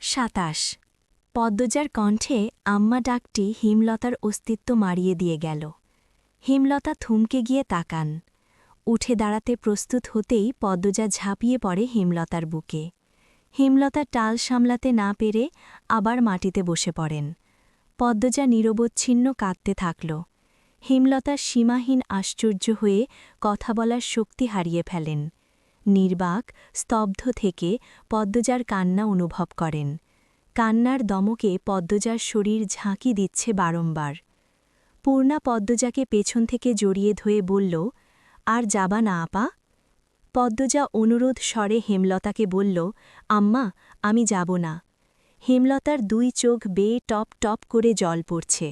২৭ পদ্মজার কণ্ঠে আম্মা ডাকটি হিমলতার অস্তিত্ব মারিয়ে দিয়ে গেল। হিমলতা থমকে গিয়ে তাকান। উঠে দাঁড়াতে প্রস্তুত হতেই পদ্মজা ঝাঁপিয়ে পড়ে হিমলতার বুকে। হিমলতা টাল সামলাতে না পেরে আবার মাটিতে বসে পড়েন। পদ্মজা নিরবচ্ছিন্ন কাঁদতে থাকল। হিমলতা সীমাহীন আশ্চর্য হয়ে কথা বলার শক্তি হারিয়ে ফেলেন। নির্বাক স্তব্ধ থেকে পদ্মজার কান্না অনুভব করেন। কান্নার দমকে পদ্মজার শরীর ঝাঁকি দিচ্ছে বারংবার। পূর্ণা পদ্মজাকে পেছন থেকে জড়িয়ে ধরে বলল, আর যাবা না আপা? পদ্মজা অনুরোধ স্বরে হেমলতাকে বলল, আম্মা, আমি যাব না। হেমলতার দুই চোখ বেয়ে টপ টপ করে জল পড়ছে।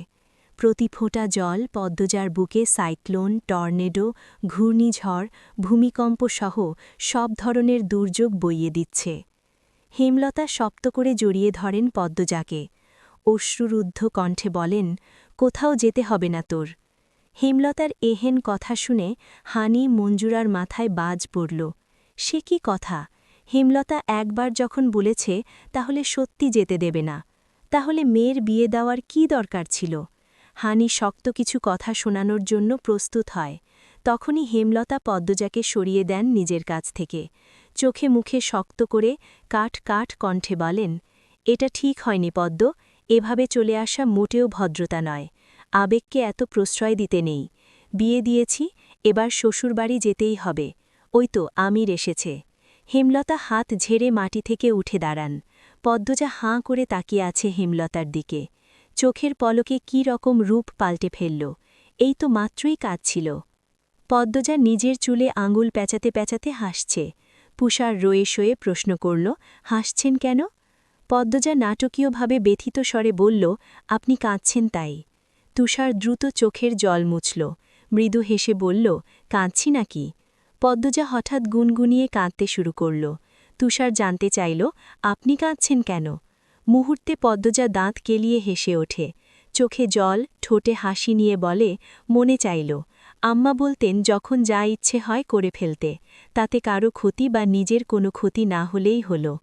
প্রতি ফোঁটা জল পদ্মজার বুকে সাইক্লোন, টর্নেডো, ঘূর্ণিঝড়, ভূমিকম্পসহ সব ধরনের দুর্যোগ বইয়ে দিচ্ছে। হেমলতা শক্ত করে জড়িয়ে ধরেন পদ্মজাকে। অশ্রুরুদ্ধ কণ্ঠে বলেন, কোথাও যেতে হবে না তোর। হেমলতার এহেন কথা শুনে হানি মঞ্জুরার মাথায় বাজ পড়ল। সে কি কথা? হেমলতা একবার যখন বলেছে তাহলে সত্যি যেতে দেবে না। তাহলে মেয়ের বিয়ে দেওয়ার কী দরকার ছিল? হানি শক্ত কিছু কথা শোনানোর জন্য প্রস্তুত হয়। তখনই হেমলতা পদ্মজাকে সরিয়ে দেন নিজের কাছ থেকে। চোখে মুখে শক্ত করে কাঠ কাঠ কণ্ঠে বলেন, এটা ঠিক হয়নি পদ্ম, এভাবে চলে আসা মোটেও ভদ্রতা নয়। আবেগকে এত প্রশ্রয় দিতে নেই। বিয়ে দিয়েছি, এবার শ্বশুরবাড়ি যেতেই হবে। ওই তো আমির এসেছে। হেমলতা হাত ঝেড়ে মাটি থেকে উঠে দাঁড়ান। পদ্মজা হাঁ করে তাকিয়ে আছে হেমলতার দিকে। চোখের পলকে কী রকম রূপ পাল্টে ফেলল। এই তো মাত্রই কাঁদছিল। পদ্মজা নিজের চুলে আঙুল প্যাঁচাতে প্যাঁচাতে হাসছে। পুষার রয়ে শয়ে প্রশ্ন করল, হাসছেন কেন? পদ্মজা নাটকীয়ভাবে ব্যথিত স্বরে বলল, আপনি কাঁদছেন তাই। তুষার দ্রুত চোখের জল মুছল। মৃদু হেসে বলল, কাঁদছি নাকি? পদ্মজা হঠাৎ গুনগুনিয়ে কাঁদতে শুরু করল। তুষার জানতে চাইল, আপনি কাঁদছেন কেন? মুহূর্তে পদ্মজা দাঁত কেলিয়ে হেসে ওঠে। চোখে জল, ঠোঁটে হাসি নিয়ে বলে, মনে চাইল। আম্মা বলতেন যখন যা ইচ্ছে হয় করে ফেলতে, তাতে কারো ক্ষতি বা নিজের কোনো ক্ষতি না হলেই হলো।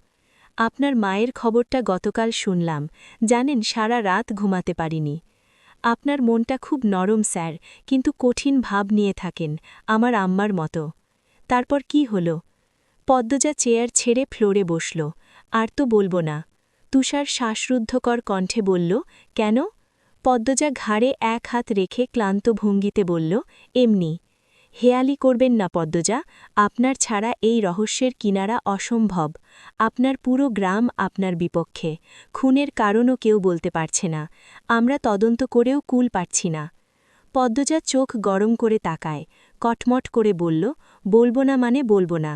আপনার মায়ের খবরটা গতকাল শুনলাম, জানেন সারা রাত ঘুমাতে পারিনি। আপনার মনটা খুব নরম স্যার, কিন্তু কঠিন ভাব নিয়ে থাকেন, আমার আম্মার মতো। তারপর কি হলো? পদ্মজা চেয়ার ছেড়ে ফ্লোরে বসল। আর তো বলবো না। তুষার শ্বাসরুদ্ধকর কণ্ঠে বলল, কেন? পদ্মজা ঘাড়ে এক হাত রেখে ক্লান্ত ভঙ্গিতে বলল, এমনি। হেয়ালি করবেন না পদ্মজা, আপনার ছাড়া এই রহস্যের কিনারা অসম্ভব। আপনার পুরো গ্রাম আপনার বিপক্ষে। খুনের কারণও কেউ বলতে পারছে না। আমরা তদন্ত করেও কুল পাচ্ছি না। পদ্মজা চোখ গরম করে তাকায়, কটমট করে বলল, বলবো না মানে বলবো না।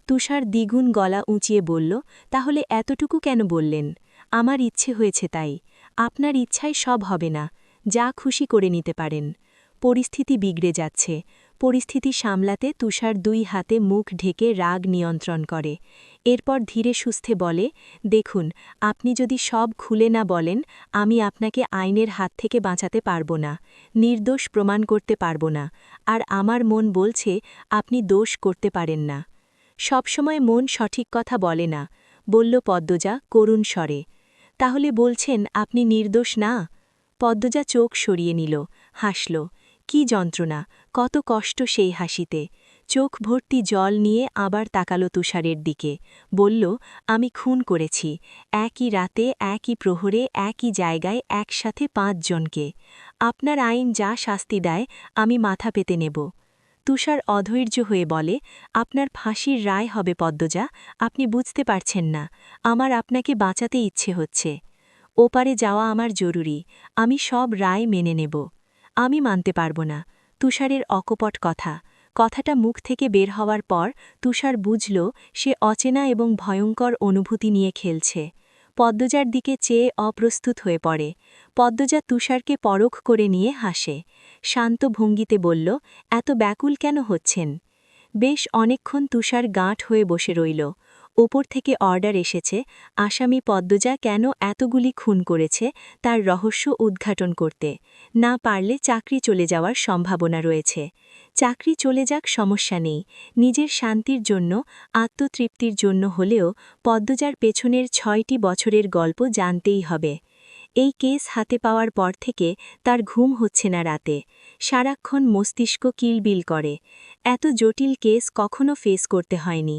তুষার দ্বিগুণ গলা উঁচিয়ে বলল, তাহলে এতটুকু কেন বললেন? আমার ইচ্ছে হয়েছে তাই। আপনার ইচ্ছায় সব হবে না। যা খুশি করে নিতে পারেন। পরিস্থিতি বিগড়ে যাচ্ছে। পরিস্থিতি সামলাতে তুষার দুই হাতে মুখ ঢেকে রাগ নিয়ন্ত্রণ করে। এরপর ধীরে সুস্থে বলে, দেখুন, আপনি যদি সব খুলে না বলেন, আমি আপনাকে আইনের হাত থেকে বাঁচাতে পারব না। নির্দোষ প্রমাণ করতে পারব না। আর আমার মন বলছে আপনি দোষ করতে পারেন না। সবসময় মন সঠিক কথা বলে না, বলল পদ্মজা করুণ স্বরে। তাহলে বলছেন আপনি নির্দোষ না? পদ্মজা চোখ সরিয়ে নিল, হাসল। কি যন্ত্রণা, কত কষ্ট সেই হাসিতে। চোখ ভর্তি জল নিয়ে আবার তাকালো তুষারের দিকে। বলল, আমি খুন করেছি। একই রাতে, একই প্রহরে, একই জায়গায় একসাথে ৫ জনকে। আপনার আইন যা শাস্তি দেয়, আমি মাথা পেতে নেব। তুষার অধৈর্য হয়ে বলে, আপনার ফাঁসির রায় হবে পদ্মজা, আপনি বুঝতে পারছেন না। আমার আপনাকে বাঁচাতে ইচ্ছে হচ্ছে। ওপারে যাওয়া আমার জরুরি, আমি সব রায় মেনে নেব। আমি মানতে পারব না। তুষারের অকপট কথা। কথাটা মুখ থেকে বের হওয়ার পর তুষার বুঝল সে অচেনা এবং ভয়ঙ্কর অনুভূতি নিয়ে খেলছে। পদ্মজার দিকে চেয়ে অপ্রস্তুত হয়ে পড়ে। পদ্মজা তুষারকে পরখ করে নিয়ে হাসে। শান্ত ভঙ্গিতে বলল, এত ব্যাকুল কেন হচ্ছেন? বেশ অনেকক্ষণ তুষার গাঁট হয়ে বসে রইল। ওপর থেকে অর্ডার এসেছে আসামি পদ্মজা কেন এতগুলি খুন করেছে তার রহস্য উদ্ঘাটন করতে। না পারলে চাকরি চলে যাওয়ার সম্ভাবনা রয়েছে। চাকরি চলে যাক, সমস্যা নেই, নিজের শান্তির জন্য, আত্মতৃপ্তির জন্য হলেও পদ্মজার পেছনের ৬টি বছরের গল্প জানতেই হবে। এই কেস হাতে পাওয়ার পর থেকে তার ঘুম হচ্ছে না রাতে, সারাক্ষণ মস্তিষ্ক কিলবিল করে। এত জটিল কেস কখনো ফেস করতে হয়নি।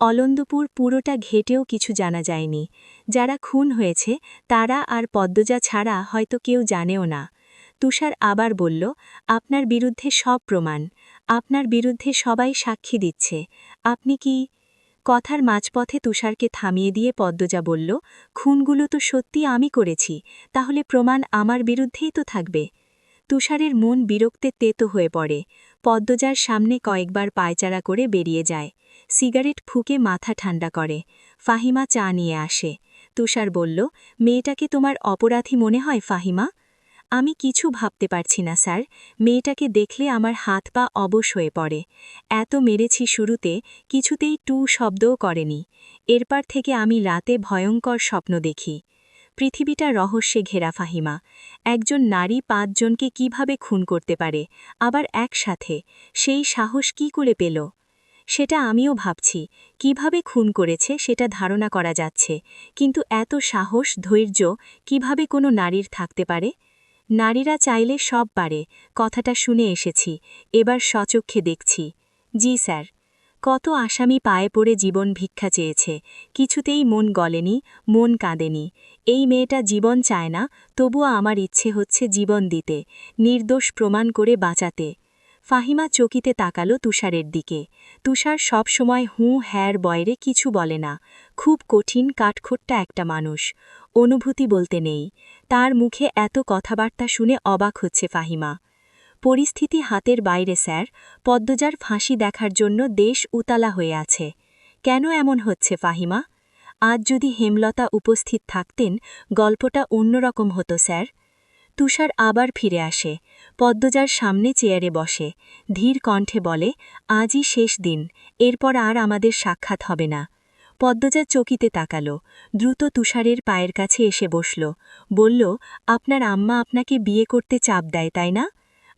অলন্দপুর পুরোটা ঘেটেও কিছু জানা যায়নি। যারা খুন হয়েছে তারা আর পদ্মজা ছাড়া হয়তো কেউ জানেও না। তুষার আবার বলল, আপনার বিরুদ্ধে সব প্রমাণ, আপনার বিরুদ্ধে সবাই সাক্ষী দিচ্ছে, আপনি কি? কথার মাঝপথে তুষারকে থামিয়ে দিয়ে পদ্মজা বলল, খুনগুলো তো সত্যি আমি করেছি, তাহলে প্রমাণ আমার বিরুদ্ধেই তো থাকবে। তুষারের মন বিরক্তে তেতো হয়ে পড়ে। পদ্মজার সামনে কয়েকবার পায়চারা করে বেরিয়ে যায়। সিগারেট ফুঁকে মাথা ঠান্ডা করে। ফাহিমা চা নিয়ে আসে। তুষার বলল, মেয়েটাকে তোমার অপরাধী মনে হয় ফাহিমা? আমি কিছু ভাবতে পারছি না স্যার, মেয়েটাকে দেখলে আমার হাত পা অবশ হয়ে পড়ে। এত মেরেছি শুরুতে, কিছুতেই টু শব্দও করেনি। এরপর থেকে আমি রাতে ভয়ঙ্কর স্বপ্ন দেখি। পৃথিবীটা রহস্যে ঘেরা ফাহিমা। একজন নারী ৫ জনকে কিভাবে খুন করতে পারে, আবার একসাথে? সেই সাহস কি করে পেল? সেটা আমিও ভাবছি, কিভাবে খুন করেছে সেটা ধারণা করা যাচ্ছে, কিন্তু এত সাহস, ধৈর্য কিভাবে কোনো নারীর থাকতে পারে? নারীরা চাইলে সব পারে, কথাটা শুনে এসেছি, এবার স্বচক্ষে দেখছি। জি স্যার। কত আসামি পায়ে পড়ে জীবন ভিক্ষা চেয়েছে, কিছুতেই মন গলেনি, মন কাঁদেনি। এই মেয়েটা জীবন চায় না, তবুও আমার ইচ্ছে হচ্ছে জীবন দিতে, নির্দোষ প্রমাণ করে বাঁচাতে। ফাহিমা চকিতে তাকালো তুষারের দিকে। তুষার সব সময় হুঁ হ্যার বয়রে কিছু বলে না, খুব কঠিন কাঠখোট্টা একটা মানুষ, অনুভূতি বলতে নেই। তার মুখে এত কথাবার্তা শুনে অবাক হচ্ছে ফাহিমা। পরিস্থিতি হাতের বাইরে স্যার, পদ্মজার ফাঁসি দেখার জন্য দেশ উতালা হয়ে আছে। কেন এমন হচ্ছে ফাহিমা? আজ যদি হেমলতা উপস্থিত থাকতেন, গল্পটা অন্যরকম হতো স্যার। তুষার আবার ফিরে আসে, পদ্মজার সামনে চেয়ারে বসে, ধীর কণ্ঠে বলে, আজই শেষ দিন, এরপর আর আমাদের সাক্ষাৎ হবে না। পদ্মজা চকিতে তাকালো, দ্রুত তুষারের পায়ের কাছে এসে বসল, বলল, আপনার আম্মা আপনাকে বিয়ে করতে চাপ দেয় তাই না?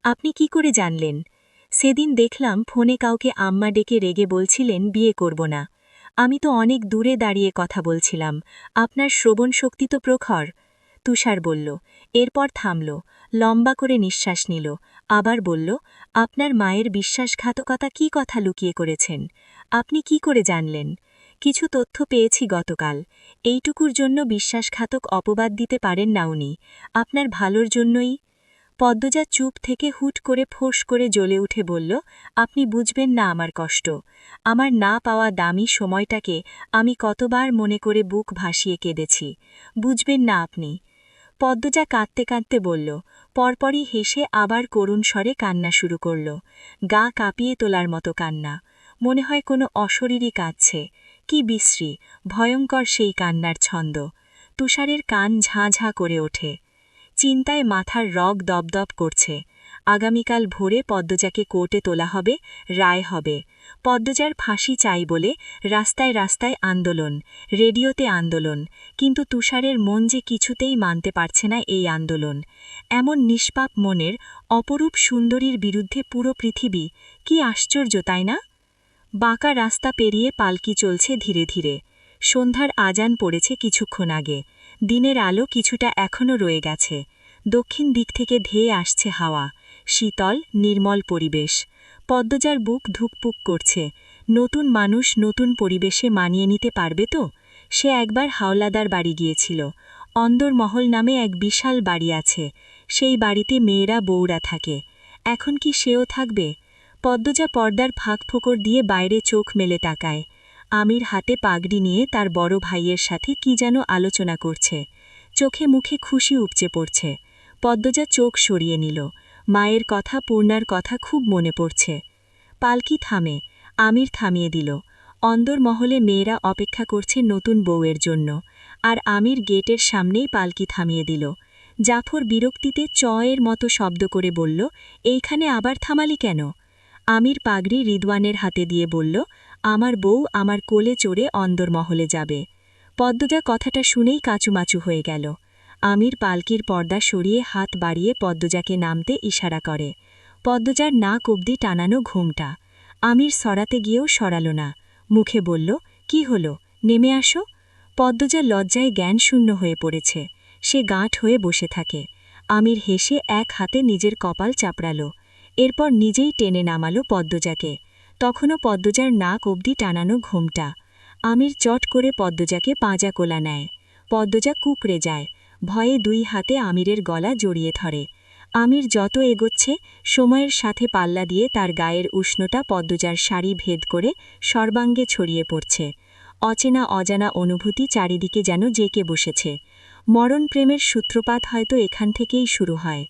আপনি কি করে জানলেন? সেদিন দেখলাম ফোনে কাউকে আম্মা ডেকে রেগে বলছিলেন বিয়ে করব না। আমি তো অনেক দূরে দাঁড়িয়ে কথা বলছিলাম, আপনার শ্রবণ শক্তি তো প্রখর। তুষার বলল, এরপর থামল, লম্বা করে নিঃশ্বাস নিল, আবার বলল, আপনার মায়ের বিশ্বাসঘাতকতা কি কথা লুকিয়ে করেছেন? আপনি কি করে জানলেন? কিছু তথ্য পেয়েছি গতকাল, এইটুকুর জন্য বিশ্বাসঘাতক অপবাদ দিতে পারেন না উনি, আপনার ভালোর জন্যই। পদ্মজা চুপ থেকে হুট করে ফোঁস করে জ্বলে উঠে বলল, আপনি বুঝবেন না আমার কষ্ট, আমার না পাওয়া দামি সময়টাকে আমি কতবার মনে করে বুক ভাসিয়ে কেঁদেছি, বুঝবেন না আপনি। পদ্মজা কাঁদতে কাঁদতে বলল, পরপরই হেসে আবার করুণ স্বরে কান্না শুরু করল, গা কাঁপিয়ে তোলার মতো কান্না, মনে হয় কোনো অশরীরই কাঁদছে। কি বিশ্রী, ভয়ঙ্কর সেই কান্নার ছন্দ। তুষারের কান ঝাঁ ঝাঁ করে ওঠে। চিন্তায় মাথার রগ দপদপ করছে। আগামীকাল ভোরে পদ্মজাকে কোর্টে তোলা হবে, রায় হবে। পদ্মজার ফাঁসি চাই বলে রাস্তায় রাস্তায় আন্দোলন, রেডিওতে আন্দোলন, কিন্তু তুষারের মন যে কিছুতেই মানতে পারছে না এই আন্দোলন। এমন নিষ্পাপ মনের, অপরূপ সুন্দরীর বিরুদ্ধে পুরো পৃথিবী, কি আশ্চর্য তাই না? বাঁকা রাস্তা পেরিয়ে পালকি চলছে ধীরে ধীরে। সন্ধ্যার আজান পড়েছে কিছুক্ষণ আগে, দিনের আলো কিছুটা এখনও রয়ে গেছে। দক্ষিণ দিক থেকে ধেয়ে আসছে হাওয়া, শীতল নির্মল পরিবেশ। পদ্মজার বুক ধুকপুক করছে। নতুন মানুষ নতুন পরিবেশে মানিয়ে নিতে পারবে তো? সে একবার হাওলাদার বাড়ি গিয়েছিল। অন্দরমহল নামে এক বিশাল বাড়ি আছে, সেই বাড়িতে মেয়েরা বউরা থাকে। এখন কি সেও থাকবে? পদ্মজা পর্দার ফাঁক ফোকর দিয়ে বাইরে চোখ মেলে তাকায়। আমির হাতে পাগড়ি নিয়ে তার বড় ভাইয়ের সাথে কি যেন আলোচনা করছে। চোখে মুখে খুশি উপচে পড়ছে। পদ্মজা চোখ সরিয়ে নিল। মায়ের কথা, পূর্ণার কথা খুব মনে পড়ছে। পালকি থামে, আমির থামিয়ে দিল। অন্দরমহলে মেয়েরা অপেক্ষা করছে নতুন বউয়ের জন্য, আর আমির গেটের সামনেই পালকি থামিয়ে দিল। জাফর বিরক্তিতে চয়ের মতো শব্দ করে বলল, এইখানে আবার থামালি কেন? আমির পাগড়ি রিদওয়ানের হাতে দিয়ে বলল, আমার বউ আমার কোলে চড়ে অন্দরমহলে যাবে। পদ্মজা কথাটা শুনেই কাচুমাচু হয়ে গেল। আমির পালকির পর্দা সরিয়ে হাত বাড়িয়ে পদ্মজাকে নামতে ইশারা করে। পদ্মজার নাক অবধি টানানো ঘুমটা। আমির সরাতে গিয়েও সরাল না, মুখে বলল, কি হলো, নেমে আসো। পদ্মজা লজ্জায় জ্ঞানশূন্য হয়ে পড়েছে। সে গাঁট হয়ে বসে থাকে। আমির হেসে এক হাতে নিজের কপাল চাপড়াল। এরপর নিজেই টেনে নামালো পদ্মজাকে। তখনও পদ্মজার নাক অবধি টানানো ঘুমটা। আমির চট করে পদ্মজাকে পাঁজা কোলা নেয়। পদ্মজা কুঁকড়ে যায়। ভয়ে দুই হাতে আমিরের গলা জড়িয়ে ধরে। আমির যত এগোচ্ছে, সময়ের সাথে পাল্লা দিয়ে তার গায়ের উষ্ণতা পদ্মজার শাড়ি ভেদ করে সর্বাঙ্গে ছড়িয়ে পড়ছে। অচেনা অজানা অনুভূতি চারিদিকে যেন জেঁকে বসেছে। মরণ প্রেমের সূত্রপাত হয়তো এখান থেকেই শুরু হয়।